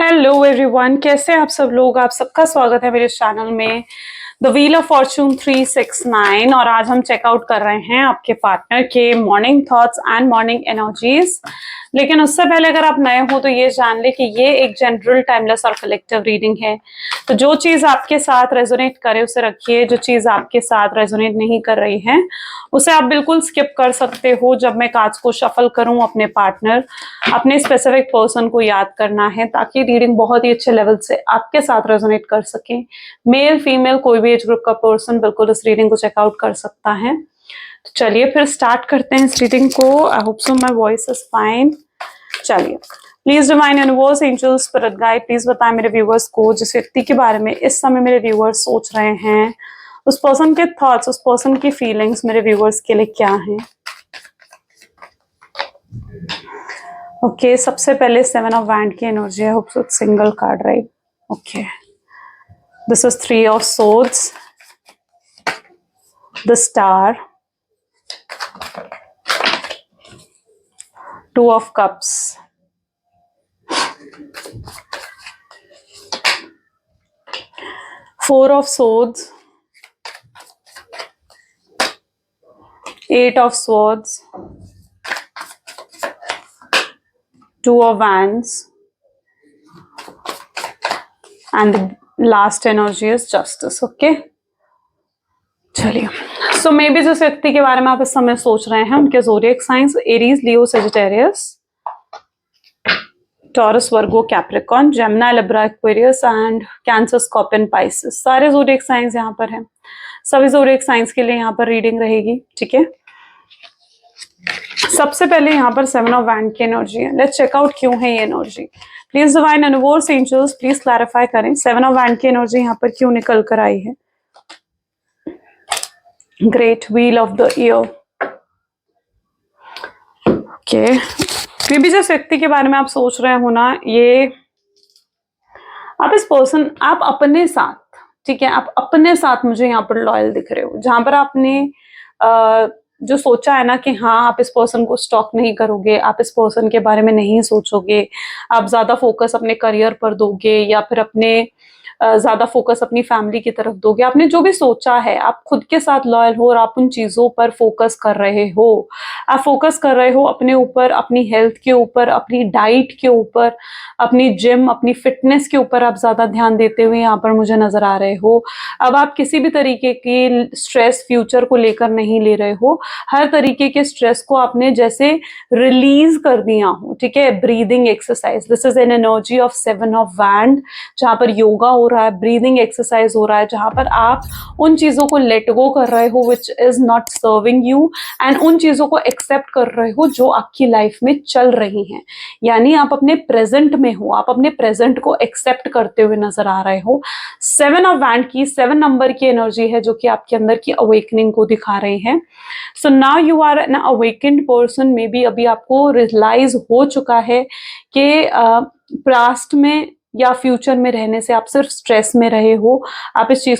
Hello everyone, कैसे हैं आप सब लोग। आप सबका स्वागत है मेरे चैनल में द व्हील ऑफ फॉर्चून 369। और आज हम चेकआउट कर रहे हैं आपके पार्टनर के morning thoughts and morning energies. लेकिन उससे पहले अगर आप नए हो तो ये जान ले कि ये एक जनरल टाइमलेस और कलेक्टिव रीडिंग है। तो जो चीज आपके साथ रेजोनेट करे उसे रखिए, जो चीज आपके साथ रेजोनेट नहीं कर रही है उसे आप बिल्कुल स्किप कर सकते हो। जब मैं कार्ड्स को शफल करूं, अपने पार्टनर, अपने स्पेसिफिक पर्सन को याद करना है ताकि रीडिंग बहुत ही अच्छे लेवल से आपके साथ रेजोनेट कर सके। मेल फीमेल कोई भी एज ग्रुप का पर्सन बिल्कुल इस रीडिंग को चेकआउट कर सकता है। तो चलिए फिर स्टार्ट करते हैं इस रीडिंग को। I hope so my voice is fine. चलिए, please divine universe, angels, spirit guide, please बताएं मेरे व्यूवर्स को जिस व्यक्ति के बारे में इस समय मेरे व्यूवर्स सोच रहे हैं, उस पर्सन के थॉट्स, उस पर्सन की फीलिंग्स मेरे व्यूवर्स के लिए क्या हैं। ओके, सबसे पहले 7 ऑफ वैंड की एनर्जी है। Hope so single card, right? Okay, this is 3 of swords, the star, 2 of cups, 4 of swords, 8 of swords, 2 of wands, and the last energy is justice. Okay, चलिए, सो may be जिस व्यक्ति के बारे में आप इस समय सोच रहे हैं उनके zodiac science Aries, Leo, Sagittarius, taurus, Virgo, Capricorn, Gemini, Libra, Aquarius and cancer, scorpion, Pisces, सारे ज़ोडिएक साइंस यहाँ पर हैं। सभी ज़ोडिएक साइंस के लिए यहाँ पर रीडिंग रहेगी, ठीक है। सबसे पहले यहाँ पर 7 ऑफ वैंड की एनर्जी है। लेट्स चेकआउट क्यों है ये energy. Please divine universe, angels, please clarify करें 7 ऑफ वैंड की एनर्जी यहाँ पर क्यों निकल कर आई है। Great wheel of the year. Okay, may be जिस व्यक्ति के बारे में आप सोच रहे हो ना, ये आप इस पर्सन, आप अपने साथ, ठीक है, आप अपने साथ मुझे यहाँ पर लॉयल दिख रहे हो। जहां पर आपने जो सोचा है ना कि हाँ आप इस पर्सन को स्टॉक नहीं करोगे, आप इस पर्सन के बारे में नहीं सोचोगे, आप ज्यादा फोकस अपने करियर पर दोगे या फिर अपने ज्यादा फोकस अपनी फैमिली की तरफ दोगे। आपने जो भी सोचा है, आप खुद के साथ लॉयल हो और आप उन चीजों पर फोकस कर रहे हो। आप फोकस कर रहे हो अपने ऊपर, अपनी हेल्थ के ऊपर, अपनी डाइट के ऊपर, अपनी जिम, अपनी फिटनेस के ऊपर आप ज्यादा ध्यान देते हुए यहाँ पर मुझे नजर आ रहे हो। अब आप किसी भी तरीके की स्ट्रेस फ्यूचर को लेकर नहीं ले रहे हो। हर तरीके के स्ट्रेस को आपने जैसे रिलीज कर दिया हो, ठीक है। Breathing exercise, this is an energy of 7 of wand, जहां पर योगा हो रहा है, ब्रीदिंग एक्सरसाइज हो रहा है, जहां पर आप उन चीजों को लेट गो कर रहे हो which is not serving you, and उन चीजों को एक्सेप्ट कर रहे हो जो आपकी लाइफ में चल रही हैं। यानी आप अपने प्रेजेंट में हो, आप अपने प्रेजेंट को एक्सेप्ट करते हुए नजर आ रहे हो। 7 ऑफ वैंड की 7 नंबर की एनर्जी है जो कि आपके अंदर की अवेकनिंग को दिखा रही है। So now you are an awakened person. Maybe अभी आपको रियलाइज हो चुका है कि पास्ट में या फ्यूचर में रहने से आप सिर्फ स्ट्रेस में रहे हो। आप इस चीज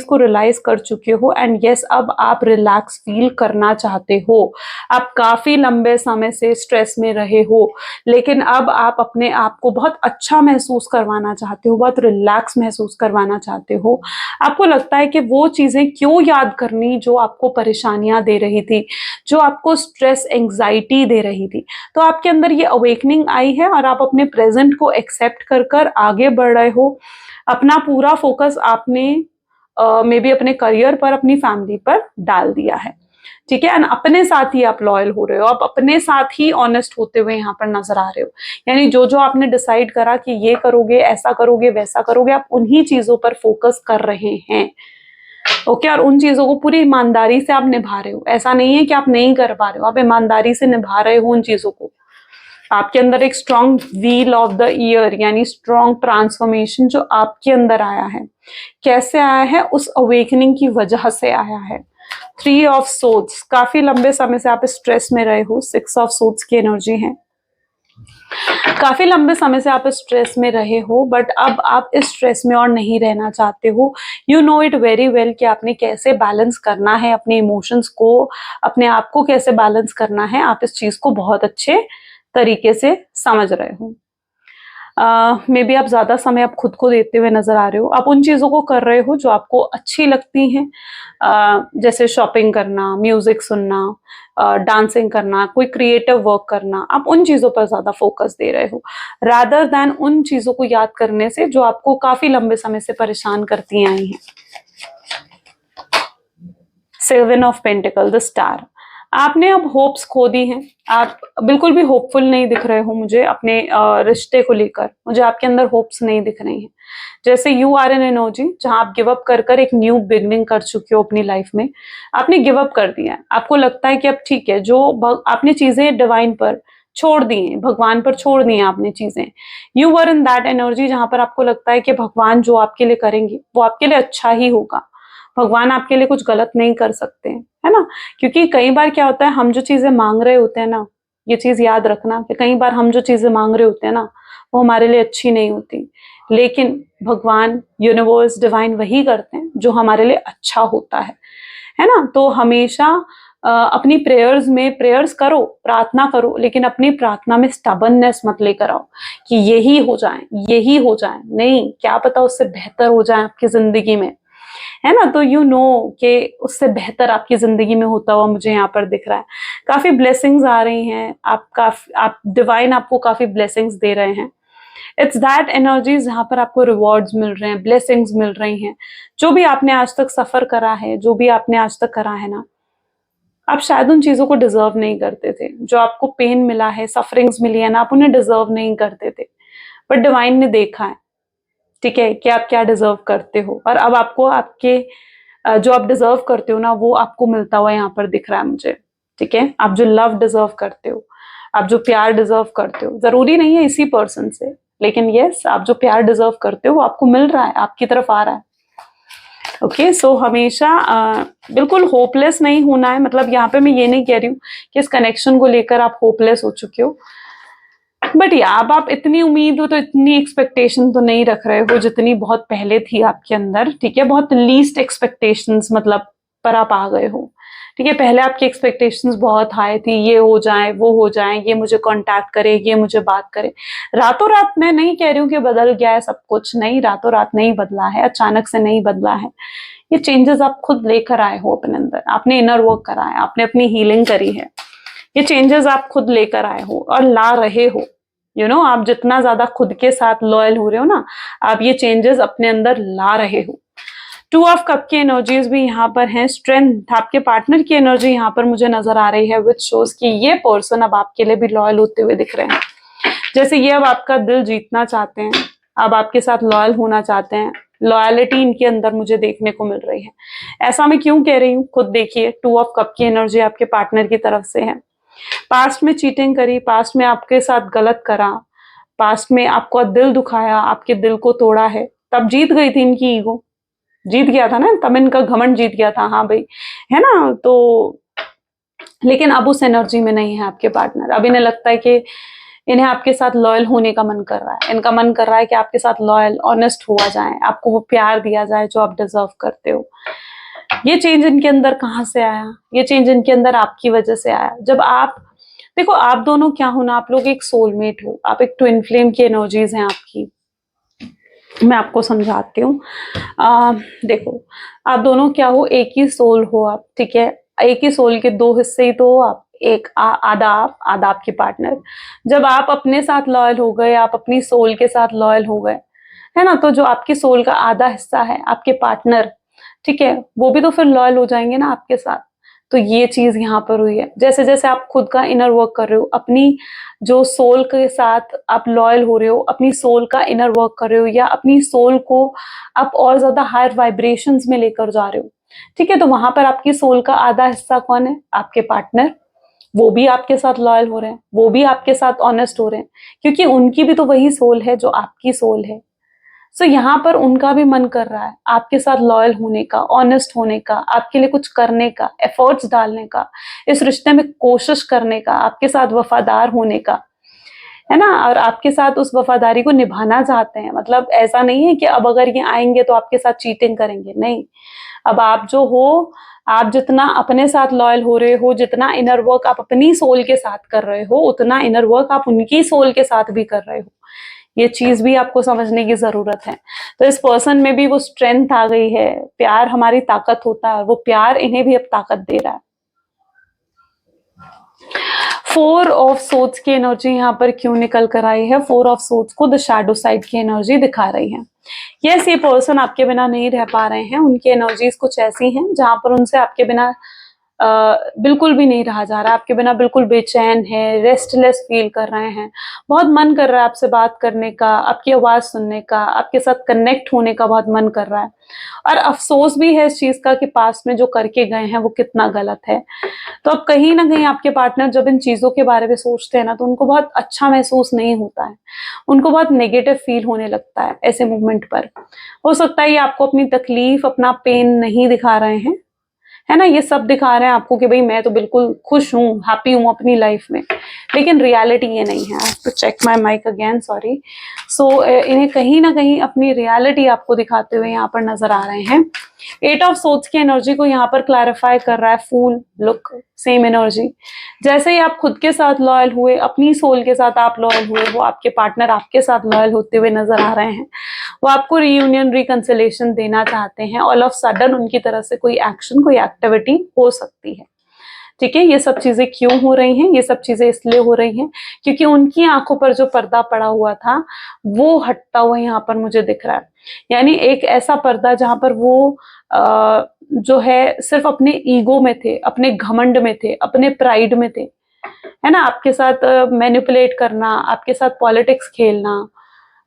को रियलाइज कर चुके हो, एंड यस अब आप रिलैक्स फील करना चाहते हो। आप काफी लंबे समय से स्ट्रेस में रहे हो, लेकिन अब आप अपने आप को बहुत अच्छा महसूस करवाना चाहते हो, बहुत रिलैक्स महसूस करवाना चाहते हो। आपको लगता है कि वो चीजें क्यों याद करनी जो आपको परेशानियां दे रही थी, जो आपको स्ट्रेस, एंग्जाइटी दे रही थी। तो आपके अंदर ये अवेकनिंग आई है और आप अपने प्रेजेंट को एक्सेप्ट कर कर आगे बढ़ रहे हो। अपना पूरा फोकस आपने मे बी अपने करियर पर, अपनी फैमिली पर डाल दिया है, ठीक है। एंड अपने साथ ही आप लॉयल हो रहे हो, आप अपने साथ ही ऑनेस्ट होते हुए यहाँ पर नजर आ रहे हो। यानी जो जो आपने डिसाइड करा कि ये करोगे, ऐसा करोगे, वैसा करोगे, आप उन्हीं चीजों पर फोकस कर रहे हैं, ओके। और उन चीजों को पूरी ईमानदारी से आप निभा रहे हो। ऐसा नहीं है कि आप नहीं कर पा रहे हो, आप ईमानदारी से निभा रहे हो उन चीजों को। आपके अंदर एक strong wheel of the year, यानी स्ट्रॉन्ग ट्रांसफॉर्मेशन जो आपके अंदर आया है। कैसे आया है? उस अवेकनिंग की वजह से आया है। 3 ऑफ सोर्ड्स, काफी लंबे समय से आप स्ट्रेस में रहे हो। 6 ऑफ सोर्ड्स की एनर्जी है। काफी लंबे समय से आप स्ट्रेस में रहे हो, बट अब आप इस स्ट्रेस में और नहीं रहना चाहते हो। You know it very well कि आपने कैसे बैलेंस करना है अपने इमोशंस को, अपने आप को कैसे बैलेंस करना है। आप इस चीज को बहुत अच्छे तरीके से समझ रहे हो। मे बी आप ज़्यादा समय आप खुद को देते हुए नज़र आ रहे हो। आप उन चीज़ों को कर रहे हो जो आपको अच्छी लगती हैं, जैसे शॉपिंग करना, म्यूज़िक सुनना, डांसिंग करना, कोई क्रिएटिव वर्क करना। आप उन चीज़ों पर ज़्यादा फोकस दे रहे हो रादर दैन उन चीज़ों को याद करने से जो आपको काफ़ी लंबे समय से परेशान करती आई हैं। Seven of pentacle, the star. आपने अब होप्स खो दी हैं। आप बिल्कुल भी होपफुल नहीं दिख रहे हो मुझे अपने रिश्ते को लेकर। मुझे आपके अंदर होप्स नहीं दिख रही हैं। जैसे यू आर एन एनर्जी जहां आप गिव अप कर कर एक न्यू बिगनिंग कर चुके हो अपनी लाइफ में। आपने गिव अप कर दिया है। आपको लगता है कि अब ठीक है, जो आपने चीजें डिवाइन पर छोड़ दी हैं, भगवान पर छोड़ दी हैं आपने चीजें। You are in that energy जहां पर आपको लगता है कि भगवान जो आपके लिए करेंगे वो आपके लिए अच्छा ही होगा। भगवान आपके लिए कुछ गलत नहीं कर सकते, है ना? क्योंकि कई बार क्या होता है, हम जो चीजें मांग रहे होते हैं ना, ये चीज याद रखना कि कई बार हम जो चीजें मांग रहे होते हैं ना, वो हमारे लिए अच्छी नहीं होती। लेकिन भगवान, यूनिवर्स, डिवाइन वही करते हैं जो हमारे लिए अच्छा होता है ना? तो हमेशा अपनी प्रेयर्स में प्रेयर्स करो, प्रार्थना करो, लेकिन अपनी प्रार्थना में स्टबर्ननेस मत लेकर आओ कि यही हो जाए, यही हो जाए। नहीं, क्या पता उससे बेहतर हो जाए आपकी जिंदगी में, है ना? तो यू नो कि उससे बेहतर आपकी जिंदगी में होता हुआ मुझे यहाँ पर दिख रहा है। काफी ब्लेसिंग्स आ रही हैं, आप डिवाइन आपको काफी ब्लेसिंग्स दे रहे हैं। इट्स दैट एनर्जीज जहां पर आपको रिवॉर्ड्स मिल रहे हैं, ब्लेसिंग्स मिल रही हैं। जो भी आपने आज तक सफर करा है, जो भी आपने आज तक करा है ना, आप शायद उन चीजों को डिजर्व नहीं करते थे। जो आपको पेन मिला है, सफरिंग्स मिली है ना, आप उन्हें डिजर्व नहीं करते थे। बट डिवाइन ने देखा है, ठीक है, कि आप क्या डिजर्व करते हो, और अब आपको आपके जो आप डिजर्व करते हो ना, वो आपको मिलता हुआ यहाँ पर दिख रहा है मुझे। ठीक है, आप जो लव डिजर्व करते हो, आप जो प्यार डिजर्व करते हो, जरूरी नहीं है इसी पर्सन से, लेकिन यस, आप जो प्यार डिजर्व करते हो वो आपको मिल रहा है, आपकी तरफ आ रहा है। ओके, सो हमेशा बिल्कुल होपलेस नहीं होना है। मतलब यहाँ पे मैं ये नहीं कह रही हूँ कि इस कनेक्शन को लेकर आप होपलेस हो चुके हो, बट या अब आप इतनी उम्मीद हो, तो इतनी एक्सपेक्टेशन तो नहीं रख रहे हो जितनी बहुत पहले थी आपके अंदर। ठीक है, बहुत लीस्ट एक्सपेक्टेशंस मतलब पर आप आ गए हो। ठीक है, पहले आपकी एक्सपेक्टेशंस बहुत हाई थी, ये हो जाए, वो हो जाए, ये मुझे कांटेक्ट करे, ये मुझे बात करे। रातों रात मैं नहीं कह रही हूँ कि बदल गया है सब कुछ, नहीं, रातों रात नहीं बदला है, अचानक से नहीं बदला है। ये चेंजेस आप खुद लेकर आए हो अपने अंदर, आपने इनर वर्क करा है, आपने अपनी हीलिंग करी है। ये चेंजेस आप खुद लेकर आए हो और ला रहे हो। आप जितना ज्यादा खुद के साथ लॉयल हो रहे हो ना, आप ये चेंजेस अपने अंदर ला रहे हो। टू ऑफ कप की एनर्जीज भी यहाँ पर हैं। स्ट्रेंथ, आपके पार्टनर की एनर्जी यहाँ पर मुझे नजर आ रही है, विच शोज कि ये पर्सन अब आपके लिए भी लॉयल होते हुए दिख रहे हैं। जैसे ये अब आपका दिल जीतना चाहते हैं, अब आपके साथ लॉयल होना चाहते हैं। लॉयलिटी इनके अंदर मुझे देखने को मिल रही है। ऐसा मैं क्यों कह रही हूँ, खुद देखिए। टू ऑफ कप की एनर्जी आपके पार्टनर की तरफ से है। पास्ट में चीटिंग करी, पास्ट में आपके साथ गलत करा, पास्ट में आपको दिल दुखाया, आपके दिल को तोड़ा है, तब जीत गई थी इनकी ईगो, जीत गया था ना, तब इनका घमंड जीत गया था। हाँ भाई, है ना? तो लेकिन अब उस एनर्जी में नहीं है आपके पार्टनर। अब इन्हें लगता है कि इन्हें आपके साथ लॉयल होने का मन कर रहा है। इनका मन कर रहा है कि आपके साथ लॉयल, ऑनेस्ट हुआ जाए, आपको वो प्यार दिया जाए जो आप डिजर्व करते हो। ये चेंज इनके अंदर कहाँ से आया? ये चेंज इनके अंदर आपकी वजह से आया। जब आप देखो, आप दोनों क्या हो ना, आप लोग एक सोलमेट हो, आप एक ट्विन फ्लेम की एनर्जीज हैं आपकी। मैं आपको समझाती हूँ। देखो, आप दोनों क्या हो, एक ही सोल हो आप। ठीक है, एक ही सोल के दो हिस्से ही तो हो आप। एक आधा आप, आधा आपके पार्टनर। जब आप अपने साथ लॉयल हो गए, आप अपनी सोल के साथ लॉयल हो गए, है ना, तो जो आपकी सोल का आधा हिस्सा है, आपके पार्टनर, ठीक है, वो भी तो फिर लॉयल हो जाएंगे ना आपके साथ। तो ये चीज यहाँ पर हुई है। जैसे जैसे आप खुद का इनर वर्क कर रहे हो, अपनी जो सोल के साथ आप लॉयल हो रहे हो, अपनी सोल का इनर वर्क कर रहे हो, या अपनी सोल को आप और ज्यादा हायर वाइब्रेशंस में लेकर जा रहे हो, ठीक है, तो वहां पर आपकी सोल का आधा हिस्सा कौन है? आपके पार्टनर। वो भी आपके साथ लॉयल हो रहे हैं, वो भी आपके साथ ऑनेस्ट हो रहे हैं, क्योंकि उनकी भी तो वही सोल है जो आपकी सोल है। सो यहाँ पर उनका भी मन कर रहा है आपके साथ लॉयल होने का, ऑनेस्ट होने का, आपके लिए कुछ करने का, एफर्ट्स डालने का, इस रिश्ते में कोशिश करने का, आपके साथ वफादार होने का, है ना, और आपके साथ उस वफादारी को निभाना चाहते हैं। मतलब ऐसा नहीं है कि अब अगर ये आएंगे तो आपके साथ चीटिंग करेंगे, नहीं। अब आप जो हो, आप जितना अपने साथ लॉयल हो रहे हो, जितना इनर वर्क आप अपनी सोल के साथ कर रहे हो, उतना इनर वर्क आप उनकी सोल के साथ भी कर रहे हो। ये चीज भी आपको समझने की जरूरत है। तो इस पर्सन में भी वो स्ट्रेंथ आ गई है, प्यार हमारी ताकत होता है और वो प्यार इन्हें भी अब ताकत दे रहा है। 4 ऑफ सोर्ड्स की एनर्जी यहाँ पर क्यों निकल कर आई है? 4 ऑफ सोर्ड्स को द शैडो साइड की एनर्जी दिखा रही है। यस, ये पर्सन आपके बिना नहीं रह पा रहे हैं, उनकी एनर्जीज कुछ ऐसी हैं जहां पर उनसे आपके बिना बिल्कुल भी नहीं रहा जा रहा, आपके बिना बिल्कुल बेचैन है, रेस्टलेस फील कर रहे हैं, बहुत मन कर रहा है आपसे बात करने का, आपकी आवाज सुनने का, आपके साथ कनेक्ट होने का बहुत मन कर रहा है। और अफसोस भी है इस चीज का कि पास्ट में जो करके गए हैं वो कितना गलत है। तो अब कहीं ना कहीं आपके पार्टनर जब इन चीजों के बारे में सोचते हैं ना, तो उनको बहुत अच्छा महसूस नहीं होता है, उनको बहुत नेगेटिव फील होने लगता है ऐसे मोमेंट पर। हो सकता है ये आपको अपनी तकलीफ, अपना पेन नहीं दिखा रहे हैं, है ना, ये सब दिखा रहे हैं आपको कि भाई मैं तो बिल्कुल खुश हूँ, हैप्पी हूँ अपनी लाइफ में, लेकिन रियलिटी ये नहीं है। तो check my mic again, sorry. So इन्हें कहीं ना कहीं अपनी रियलिटी आपको दिखाते हुए यहाँ पर नजर आ रहे हैं। 8 ऑफ सोर्ड्स की एनर्जी को यहाँ पर क्लैरिफाई कर रहा है। फूल, लुक, सेम एनर्जी। जैसे ही आप खुद के साथ लॉयल हुए, अपनी सोल के साथ आप लॉयल हुए, वो आपके पार्टनर आपके साथ लॉयल होते हुए नजर आ रहे हैं। वो आपको रीयूनियन, रिकंसिलेशन देना चाहते हैं। ऑल ऑफ सडन उनकी तरफ से कोई एक्शन, कोई एक्टिविटी हो सकती है। ठीक है, ये सब चीजें क्यों हो रही हैं? ये सब चीजें इसलिए हो रही हैं क्योंकि उनकी आंखों पर जो पर्दा पड़ा हुआ था वो हटता हुआ यहाँ पर मुझे दिख रहा है। यानी एक ऐसा पर्दा जहां पर वो जो है सिर्फ अपने ईगो में थे, अपने घमंड में थे, अपने प्राइड में थे, है ना, आपके साथ मैनिपुलेट करना, आपके साथ पॉलिटिक्स खेलना,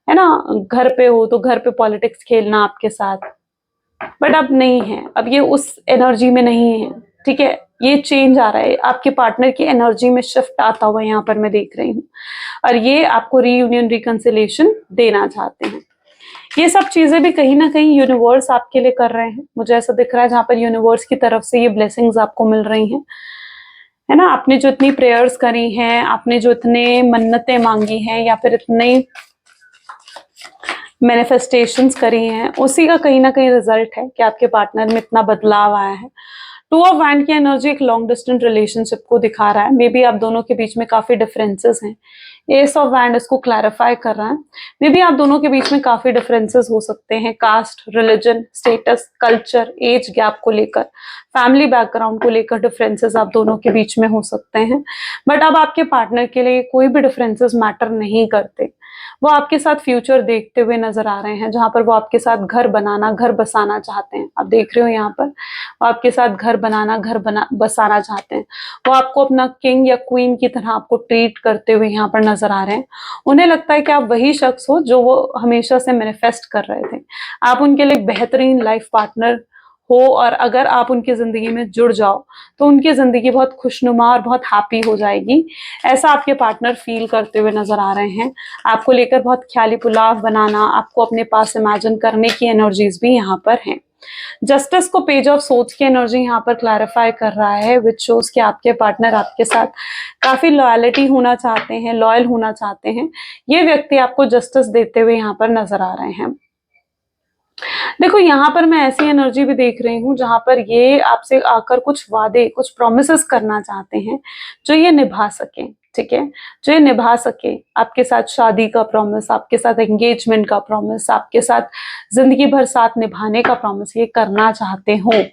है ना, घर पे हो तो घर पे पॉलिटिक्स खेलना आपके साथ। बट अब नहीं है, अब ये उस एनर्जी में नहीं है। ठीक है, ये चेंज आ रहा है, आपके पार्टनर की एनर्जी में शिफ्ट आता हुआ यहाँ पर मैं देख रही हूँ, और ये आपको रीयूनियन, रिकंसिलेशन देना चाहते हैं। ये सब चीजें भी कहीं ना कहीं यूनिवर्स आपके लिए कर रहे हैं, मुझे ऐसा दिख रहा है, जहां पर यूनिवर्स की तरफ से ये ब्लेसिंग्स आपको मिल रही हैं, है ना। आपने जो इतनी प्रेयर्स करी हैं, आपने जो इतने मन्नतें मांगी हैं, या फिर इतने मैनिफेस्टेशंस करी हैं, उसी का कहीं ना कहीं रिजल्ट है कि आपके पार्टनर में इतना बदलाव आया है। 2 ऑफ वैंड की एनर्जी एक लॉन्ग डिस्टेंस रिलेशनशिप को दिखा रहा है। मे बी आप दोनों के बीच में काफी डिफरेंसेस हैं। एस ऑफ वैंड इसको क्लैरिफाई कर रहा है। मे बी आप दोनों के बीच में काफी डिफरेंसेस हो सकते हैं, caste, religion, status, culture, age gap को लेकर, फैमिली बैकग्राउंड को लेकर डिफरेंसेस आप दोनों के बीच में हो सकते हैं। बट अब आपके पार्टनर के लिए कोई भी डिफरेंसेस मैटर नहीं करते। वो आपके साथ फ्यूचर देखते हुए नजर आ रहे हैं, जहां पर वो आपके साथ घर बनाना, घर बसाना चाहते हैं। आप देख रहे हो यहाँ पर वो आपके साथ घर बनाना, बसाना चाहते हैं। वो आपको अपना किंग या क्वीन की तरह आपको ट्रीट करते हुए यहाँ पर नजर आ रहे हैं। उन्हें लगता है कि आप वही शख्स हो जो वो हमेशा से मैनिफेस्ट कर रहे थे। आप उनके लिए बेहतरीन लाइफ पार्टनर हो, और अगर आप उनकी जिंदगी में जुड़ जाओ तो उनकी जिंदगी बहुत खुशनुमा और बहुत हैप्पी हो जाएगी। ऐसा आपके पार्टनर फील करते हुए नजर आ रहे हैं। आपको लेकर बहुत ख्याली पुलाव बनाना, आपको अपने पास इमेजिन करने की एनर्जीज भी यहाँ पर हैं। जस्टिस को पेज ऑफ सोर्ड्स की एनर्जी यहाँ पर क्लैरिफाई कर रहा है, विच शोज कि आपके पार्टनर आपके साथ काफी लॉयलिटी होना चाहते हैं, लॉयल होना चाहते हैं। ये व्यक्ति आपको जस्टिस देते हुए यहाँ पर नजर आ रहे हैं। देखो, यहाँ पर मैं ऐसी एनर्जी भी देख रही हूँ जहां पर ये आपसे आकर कुछ वादे, कुछ प्रोमिसेस करना चाहते हैं जो ये निभा सकें। ठीक है, जो ये निभा सके, आपके साथ शादी का प्रॉमिस, आपके साथ एंगेजमेंट का प्रॉमिस, आपके साथ जिंदगी भर साथ निभाने का प्रॉमिस ये करना चाहते हो।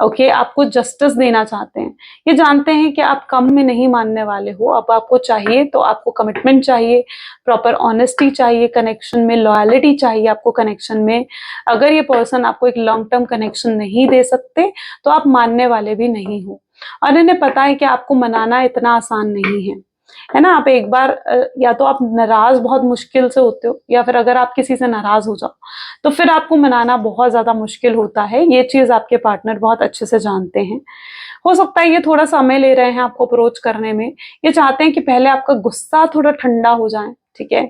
ओके, आपको जस्टिस देना चाहते हैं। ये जानते हैं कि आप कम में नहीं मानने वाले हो। अब आपको चाहिए तो आपको कमिटमेंट चाहिए, प्रॉपर ऑनेस्टी चाहिए कनेक्शन में, लॉयलिटी चाहिए आपको कनेक्शन में। अगर ये पर्सन आपको एक लॉन्ग टर्म कनेक्शन नहीं दे सकते तो आप मानने वाले भी नहीं हो, और इन्हें पता है कि आपको मनाना इतना आसान नहीं है ना। आप एक बार या तो आप नाराज बहुत मुश्किल से होते हो, या फिर अगर आप किसी से नाराज हो जाओ तो फिर आपको मनाना बहुत ज्यादा मुश्किल होता है। ये चीज आपके पार्टनर बहुत अच्छे से जानते हैं। हो सकता है ये थोड़ा समय ले रहे हैं आपको अप्रोच करने में। ये चाहते हैं कि पहले आपका गुस्सा थोड़ा ठंडा हो जाए, ठीक है,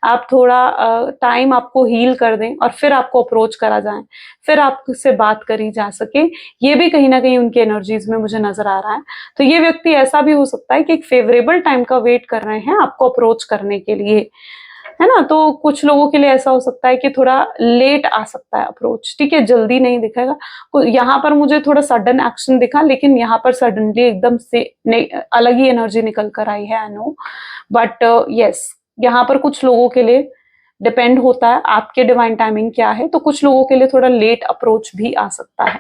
आप थोड़ा टाइम आपको हील कर दें और फिर आपको अप्रोच करा जाए, फिर आपसे बात करी जा सके। ये भी कहीं ना कहीं उनकी एनर्जीज में मुझे नजर आ रहा है। तो ये व्यक्ति ऐसा भी हो सकता है कि एक फेवरेबल टाइम का वेट कर रहे हैं आपको अप्रोच करने के लिए, है ना। तो कुछ लोगों के लिए ऐसा हो सकता है कि थोड़ा लेट आ सकता है अप्रोच, ठीक है, जल्दी नहीं दिखेगा। यहाँ पर मुझे थोड़ा सडन एक्शन दिखा, लेकिन यहाँ पर सडनली एकदम से अलग ही एनर्जी निकल कर आई है, आई नो। बट यस, यहाँ पर कुछ लोगों के लिए डिपेंड होता है आपके डिवाइन टाइमिंग क्या है। तो कुछ लोगों के लिए थोड़ा लेट अप्रोच भी आ सकता है।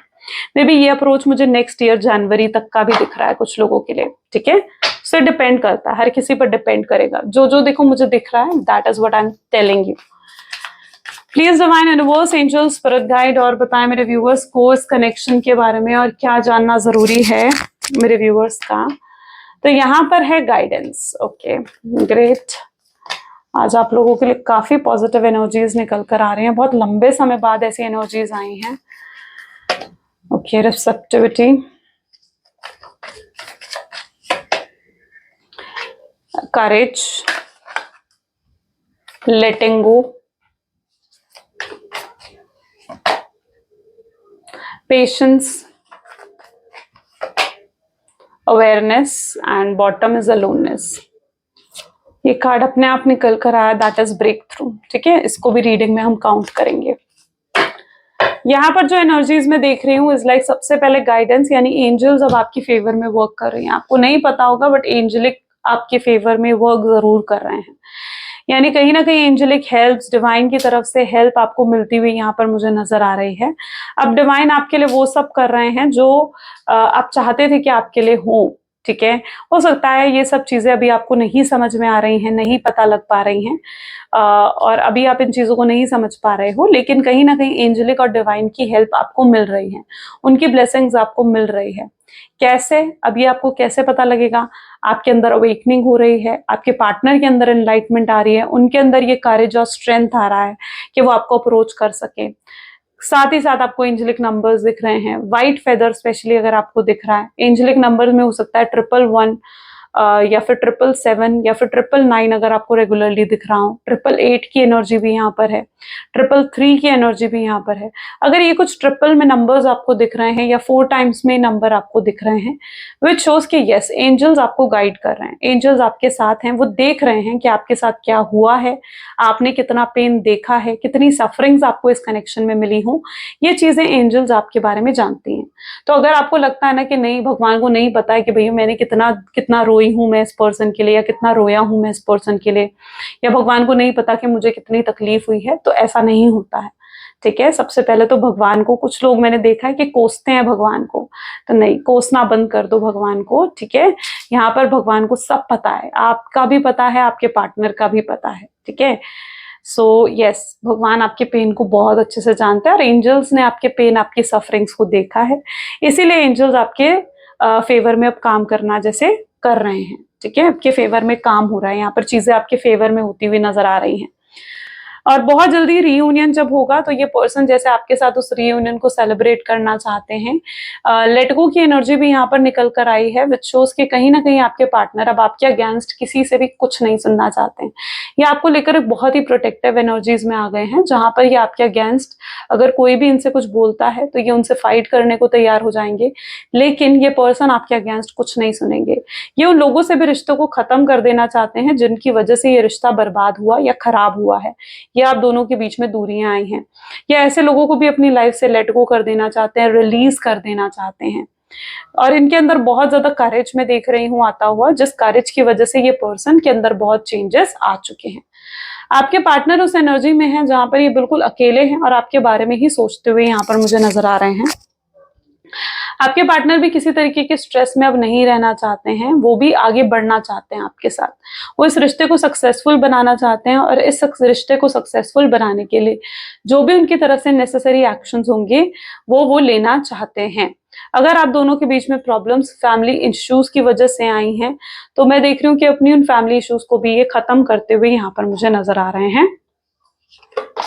मे बी ये अप्रोच मुझे नेक्स्ट ईयर जनवरी तक का भी दिख रहा है कुछ लोगों के लिए, ठीक है। सो डिपेंड करता है, हर किसी पर डिपेंड करेगा। जो जो देखो मुझे दिख रहा है, that is what I am telling you. Please divine universe, angel, spirit guide और बताएं मेरे व्यूअर्स को इस कनेक्शन के बारे में और क्या जानना जरूरी है मेरे व्यूअर्स का। तो यहाँ पर है गाइडेंस। Okay great. आज आप लोगों के लिए काफी पॉजिटिव एनर्जीज निकल कर आ रही हैं, बहुत लंबे समय बाद ऐसी एनर्जीज आई हैं। Okay receptivity, courage, letting go, patience, awareness and bottom is aloneness. ये कार्ड अपने आप निकल कर आया, दैट इज ब्रेक थ्रू, ठीक है। इसको भी रीडिंग में हम काउंट करेंगे। यहाँ पर जो एनर्जीज मैं देख रही हूँ इज लाइक सबसे पहले गाइडेंस, यानी एंजल्स अब आपकी फेवर में वर्क कर रही हैं। आपको नहीं पता होगा बट एंजलिक आपके फेवर में वर्क जरूर कर रहे हैं, यानी कहीं ना कहीं एंजलिक हेल्प, डिवाइन की तरफ से हेल्प आपको मिलती हुई यहाँ पर मुझे नजर आ रही है। अब डिवाइन आपके लिए वो सब कर रहे हैं जो आप चाहते थे कि आपके लिए हो, ठीक है। हो सकता है ये सब चीजें अभी आपको नहीं समझ में आ रही हैं, नहीं पता लग पा रही हैं, और अभी आप इन चीजों को नहीं समझ पा रहे हो, लेकिन कहीं ना कहीं एंजलिक और डिवाइन की हेल्प आपको मिल रही है, उनकी ब्लेसिंग्स आपको मिल रही है। कैसे, अभी आपको कैसे पता लगेगा? आपके अंदर अवेकनिंग हो रही है, आपके पार्टनर के अंदर एनलाइटमेंट आ रही है, उनके अंदर ये करेज और स्ट्रेंथ आ रहा है कि वो आपको अप्रोच कर सके। साथ ही साथ आपको एंजलिक नंबर्स दिख रहे हैं, व्हाइट फेदर स्पेशली अगर आपको दिख रहा है। एंजलिक नंबर्स में हो सकता है 111 या फिर 777 या फिर 999 अगर आपको रेगुलरली दिख रहा हो। 888 की एनर्जी भी यहाँ पर है, 333 की एनर्जी भी यहाँ पर है। अगर ये कुछ ट्रिपल में नंबर्स आपको दिख रहे हैं या 4 टाइम्स में नंबर आपको दिख रहे हैं, विच शोज कि यस एंजल्स आपको गाइड कर रहे हैं, एंजल्स आपके साथ हैं, वो देख रहे हैं कि आपके साथ क्या हुआ है, आपने कितना पेन देखा है, कितनी सफरिंग्स आपको इस कनेक्शन में मिली हो, ये चीजें एंजल्स आपके बारे में जानती हैं। तो अगर आपको लगता है ना कि नहीं, भगवान को नहीं पता है कि भैया मैंने कितना कितना रोई हूं मैं इस पर्सन के लिए, या कितना रोया हूं मैं इस पर्सन के लिए, या भगवान को नहीं पता कि मुझे कितनी तकलीफ हुई है, तो ऐसा नहीं होता है, ठीक है। सबसे पहले तो भगवान को, कुछ लोग मैंने देखा है कि कोसते हैं भगवान को, तो नहीं, कोसना बंद कर दो भगवान को, ठीक है। यहाँ पर भगवान को सब पता है, आपका भी पता है, आपके पार्टनर का भी पता है, ठीक है। सो यस, भगवान आपके पेन को बहुत अच्छे से जानते हैं और एंजल्स ने आपके पेन, आपकी सफरिंग्स को देखा है, इसीलिए एंजल्स आपके फेवर में अब काम करना जैसे कर रहे हैं, ठीक है। आपके फेवर में काम हो रहा है, यहाँ पर चीजें आपके फेवर में होती हुई नजर आ रही हैं। और बहुत जल्दी रीयूनियन जब होगा तो ये पर्सन जैसे आपके साथ उस रीयूनियन को सेलिब्रेट करना चाहते हैं। लेट गो की एनर्जी भी यहाँ पर निकल कर आई है, विच शोज के कहीं ना कहीं आपके पार्टनर अब आपके अगेंस्ट किसी से भी कुछ नहीं सुनना चाहते हैं। ये आपको लेकर बहुत ही प्रोटेक्टिव एनर्जीज में आ गए हैं, जहां पर ये आपके अगेंस्ट अगर कोई भी इनसे कुछ बोलता है तो ये उनसे फाइट करने को तैयार हो जाएंगे, लेकिन ये पर्सन आपके अगेंस्ट कुछ नहीं सुनेंगे। ये उन लोगों से भी रिश्तों को खत्म कर देना चाहते हैं जिनकी वजह से ये रिश्ता बर्बाद हुआ या खराब हुआ है, या आप दोनों के बीच में दूरियां आई हैं, या ऐसे लोगों को भी अपनी लाइफ से लेट गो कर देना चाहते हैं, रिलीज कर देना चाहते हैं। और इनके अंदर बहुत ज्यादा करेज में देख रही हूं आता हुआ, जिस करेज की वजह से ये पर्सन के अंदर बहुत चेंजेस आ चुके हैं। आपके पार्टनर उस एनर्जी में है जहां पर ये बिल्कुल अकेले हैं और आपके बारे में ही सोचते हुए यहाँ पर मुझे नजर आ रहे हैं। आपके पार्टनर भी किसी तरीके के स्ट्रेस में अब नहीं रहना चाहते हैं, वो भी आगे बढ़ना चाहते हैं आपके साथ, वो इस रिश्ते को सक्सेसफुल बनाना चाहते हैं, और इस रिश्ते को सक्सेसफुल बनाने के लिए जो भी उनकी तरफ से नेसेसरी एक्शंस होंगे वो लेना चाहते हैं। अगर आप दोनों के बीच में प्रॉब्लम्स, फैमिली इश्यूज की वजह से आई हैं, तो मैं देख रही हूँ कि अपनी उन फैमिली इश्यूज को भी ये खत्म करते हुए यहाँ पर मुझे नजर आ रहे हैं।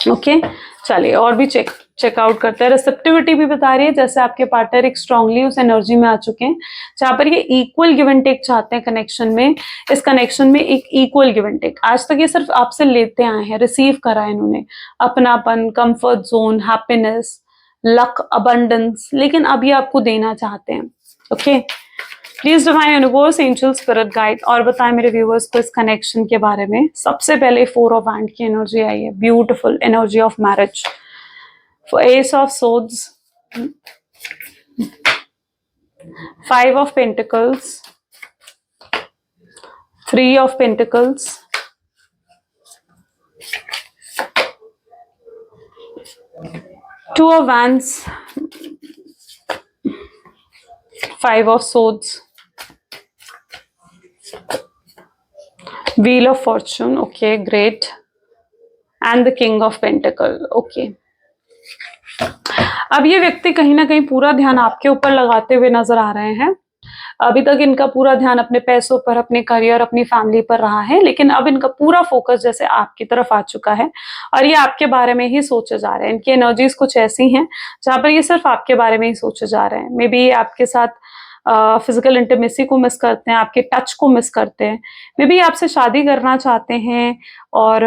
ओके चलिए और भी चेकआउट करते हैं। रिसेप्टिविटी भी बता रही है जैसे आपके पार्टनर एक स्ट्रांगली उस एनर्जी में आ चुके हैं जहां पर ये इक्वल गिव एंड टेक चाहते हैं कनेक्शन में। इस कनेक्शन में एक इक्वल गिव एंड टेक, आज तक ये सिर्फ आपसे लेते आए हैं, रिसीव करा है इन्होंने, अपनापन, comfort zone, happiness, luck, abundance, लेकिन अब ये आपको देना चाहते हैं। Okay please divine universe, angel, spirit guide और बताएं मेरे व्यूअर्स को इस कनेक्शन के बारे में। सबसे पहले 4 ऑफ हैंड की एनर्जी आई है, beautiful energy of marriage, S of swords, 5 of pentacles, 3 of pentacles, 2 of Wands, 5 of Swords, Wheel of Fortune, okay, great, and the King of Pentacle, okay. अब ये व्यक्ति कहीं ना कहीं पूरा ध्यान आपके ऊपर लगाते हुए नजर आ रहे हैं। अभी तक इनका पूरा ध्यान अपने पैसों पर, अपने करियर, अपनी फैमिली पर रहा है, लेकिन अब इनका पूरा फोकस जैसे आपकी तरफ आ चुका है और ये आपके बारे में ही सोचे जा रहे हैं। इनकी एनर्जीज कुछ ऐसी हैं जहां पर ये सिर्फ आपके बारे में ही सोचे जा रहे हैं। मे बी ये आपके साथ फिजिकल इंटीमेसी को मिस करते हैं, आपके टच को मिस करते हैं, मे बी आपसे शादी करना चाहते हैं और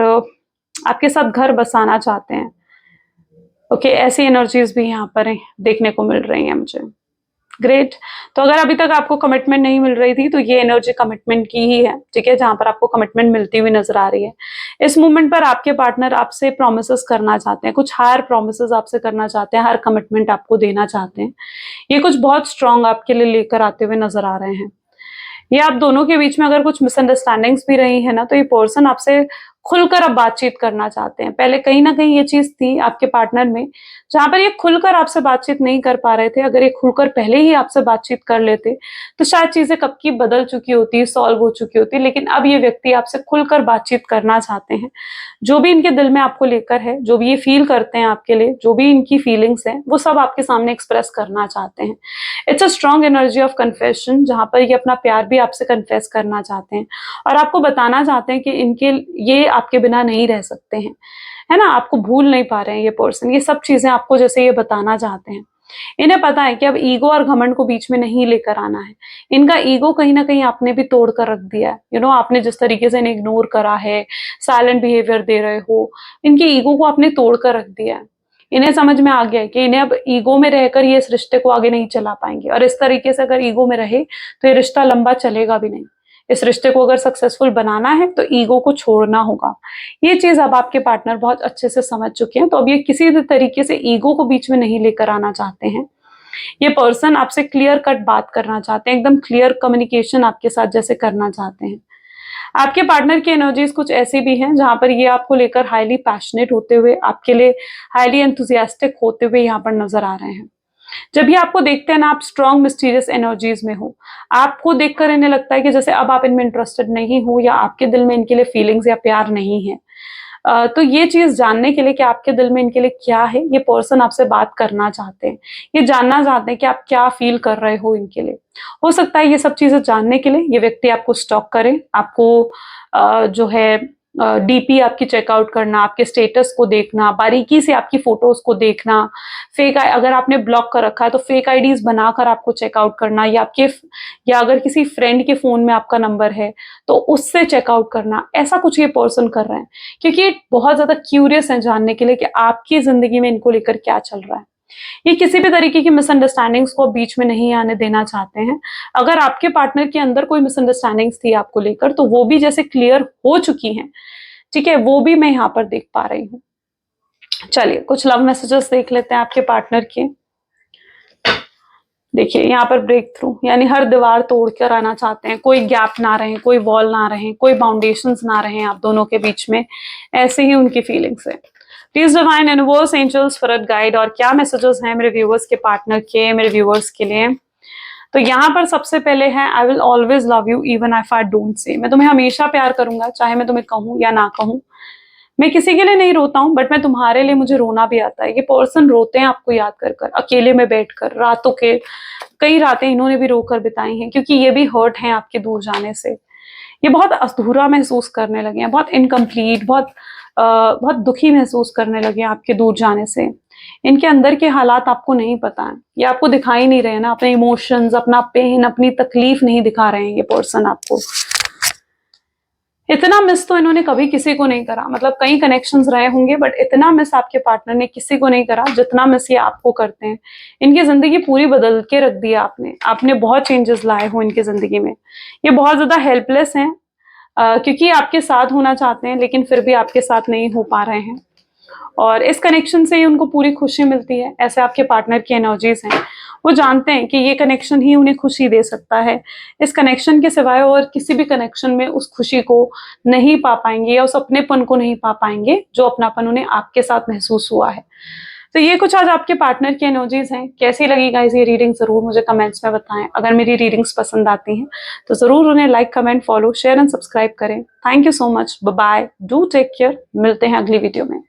आपके साथ घर बसाना चाहते हैं। ओके, ऐसी एनर्जीज भी यहाँ पर देखने को मिल रही हैं मुझे। ग्रेट। तो अगर अभी तक आपको कमिटमेंट नहीं मिल रही थी तो ये एनर्जी कमिटमेंट की ही है, ठीक है, जहां पर आपको कमिटमेंट मिलती हुई नजर आ रही है। इस मोमेंट पर आपके पार्टनर आपसे प्रोमिसेस करना चाहते हैं, कुछ हायर प्रोमिसेस आपसे करना चाहते हैं, हर कमिटमेंट आपको देना चाहते हैं। ये कुछ बहुत स्ट्रांग आपके लिए लेकर आते हुए नजर आ रहे हैं। ये आप दोनों के बीच में अगर कुछ मिसअंडरस्टैंडिंग्स भी रही है ना, तो ये पर्सन आपसे खुलकर अब बातचीत करना चाहते हैं। पहले कहीं ना कहीं ये चीज थी आपके पार्टनर में जहां पर ये खुलकर आपसे बातचीत नहीं कर पा रहे थे। अगर ये खुलकर पहले ही आपसे बातचीत कर लेते तो शायद चीजें कब की बदल चुकी होती, सॉल्व हो चुकी होती। लेकिन अब ये व्यक्ति आपसे खुलकर बातचीत करना चाहते हैं। जो भी इनके दिल में आपको लेकर है, जो भी ये फील करते हैं आपके लिए, जो भी इनकी फीलिंग्स हैं, वो सब आपके सामने एक्सप्रेस करना चाहते हैं। It's a strong energy of confession, जहां पर ये अपना प्यार भी आपसे कन्फेस करना चाहते हैं और आपको बताना चाहते हैं कि इनके ये आपके बिना नहीं रह सकते हैं, है ना, आपको भूल नहीं पा रहे हैं ये पर्सन। ये सब चीजें आपको जैसे ये बताना चाहते हैं। इन्हें पता है कि अब ईगो और घमंड को बीच में नहीं लेकर आना है। इनका ईगो कहीं ना कहीं आपने भी तोड़ कर रख दिया है। आपने जिस तरीके से इन्हें इग्नोर करा है, साइलेंट बिहेवियर दे रहे हो, इनके ईगो को आपने तोड़ कर रख दिया है। इन्हें समझ में आ गया है कि इन्हें अब ईगो में रहकर ये इस रिश्ते को आगे नहीं चला पाएंगे और इस तरीके से अगर ईगो में रहे तो ये रिश्ता लंबा चलेगा भी नहीं। इस रिश्ते को अगर सक्सेसफुल बनाना है तो ईगो को छोड़ना होगा। ये चीज अब आपके पार्टनर बहुत अच्छे से समझ चुके हैं। तो अब ये किसी भी तरीके से ईगो को बीच में नहीं लेकर आना चाहते हैं। ये पर्सन आपसे क्लियर कट बात करना चाहते हैं, एकदम क्लियर कम्युनिकेशन आपके साथ जैसे करना चाहते हैं। आपके पार्टनर की एनर्जीज कुछ ऐसी भी हैं जहां पर ये आपको लेकर हाईली पैशनेट होते हुए, आपके लिए हाईली एंथुजियास्टिक होते हुए यहाँ पर नजर आ रहे हैं। जब ये आपको देखते हैं ना, आप स्ट्रॉन्ग मिस्टीरियस एनर्जीज में हो। आपको देखकर इन्हें लगता है कि जैसे अब आप इनमें इंटरेस्टेड नहीं हो या आपके दिल में इनके लिए फीलिंग्स या प्यार नहीं है। तो ये चीज जानने के लिए कि आपके दिल में इनके लिए क्या है, ये पर्सन आपसे बात करना चाहते हैं। ये जानना चाहते हैं कि आप क्या फील कर रहे हो इनके लिए। हो सकता है ये सब चीजें जानने के लिए ये व्यक्ति आपको स्टॉक करे, आपको जो है डीपी आपकी चेकआउट करना, आपके स्टेटस को देखना, बारीकी से आपकी फोटोज को देखना, फेक अगर आपने ब्लॉक कर रखा है तो फेक आईडीज बनाकर आपको चेकआउट करना, या अगर किसी फ्रेंड के फोन में आपका नंबर है तो उससे चेकआउट करना। ऐसा कुछ ये पर्सन कर रहे हैं क्योंकि ये बहुत ज्यादा क्यूरियस है जानने के लिए कि आपकी जिंदगी में इनको लेकर क्या चल रहा है। ये किसी भी तरीके की मिसअंडरस्टैंडिंग्स को बीच में नहीं आने देना चाहते हैं। अगर आपके पार्टनर के अंदर कोई मिसअंडरस्टैंडिंग्स थी आपको लेकर तो वो भी जैसे क्लियर हो चुकी हैं, ठीक है, वो भी मैं यहाँ पर देख पा रही हूँ। चलिए कुछ लव मैसेजेस देख लेते हैं आपके पार्टनर के। देखिए यहाँ पर ब्रेक थ्रू, यानी हर दीवार तोड़ कर आना चाहते हैं। कोई गैप ना रहे, कोई वॉल ना रहे, कोई बाउंडेशंस ना रहे आप दोनों के बीच में। ऐसे ही उनकी फीलिंग्स है। Please divine universe, angels, spirit guide, और क्या मैसेजेस हैं मेरे व्यूअर्स के पार्टनर के, मेरे व्यूअर्स के लिए। तो यहाँ पर सबसे पहले है, I will always love you even if I don't say. मैं तुम्हें हमेशा प्यार करूंगा चाहे मैं तुम्हें कहूँ या ना कहूँ। मैं किसी के लिए नहीं रोता हूँ बट मैं तुम्हारे लिए, मुझे रोना भी आता है। ये पर्सन रोते हैं आपको याद कर कर, अकेले में बैठकर, रातों के कई रातें इन्होंने भी रोकर बिताई हैं क्योंकि ये भी हर्ट हैं आपके दूर जाने से। ये बहुत अधूरा महसूस करने लगे हैं, बहुत इनकम्प्लीट, बहुत दुखी महसूस करने लगे हैं आपके दूर जाने से। इनके अंदर के हालात आपको नहीं पता है, ये आपको दिखाई नहीं रहे ना, अपने इमोशंस, अपना पेन, अपनी तकलीफ नहीं दिखा रहे हैं ये पर्सन आपको। इतना मिस तो इन्होंने कभी किसी को नहीं करा, मतलब कई कनेक्शंस रहे होंगे बट इतना मिस आपके पार्टनर ने किसी को नहीं करा जितना मिस ये आपको करते हैं। इनकी जिंदगी पूरी बदल के रख दी आपने बहुत चेंजेस लाए हो इनकी जिंदगी में। ये बहुत ज्यादा हेल्पलेस हैं क्योंकि आपके साथ होना चाहते हैं लेकिन फिर भी आपके साथ नहीं हो पा रहे हैं, और इस कनेक्शन से ही उनको पूरी खुशी मिलती है। ऐसे आपके पार्टनर की एनर्जीज हैं, वो जानते हैं कि ये कनेक्शन ही उन्हें खुशी दे सकता है। इस कनेक्शन के सिवाय और किसी भी कनेक्शन में उस खुशी को नहीं पा पाएंगे या उस अपनेपन को नहीं पा पाएंगे जो अपनापन उन्हें आपके साथ महसूस हुआ है। तो ये कुछ आज आपके पार्टनर की एनर्जीज हैं। कैसी लगी गाइस ये रीडिंग जरूर मुझे कमेंट्स में बताएं। अगर मेरी रीडिंग्स पसंद आती हैं तो जरूर उन्हें like, comment, follow, share and subscribe करें। Thank you so much, bye bye, do take care. मिलते हैं अगली वीडियो में।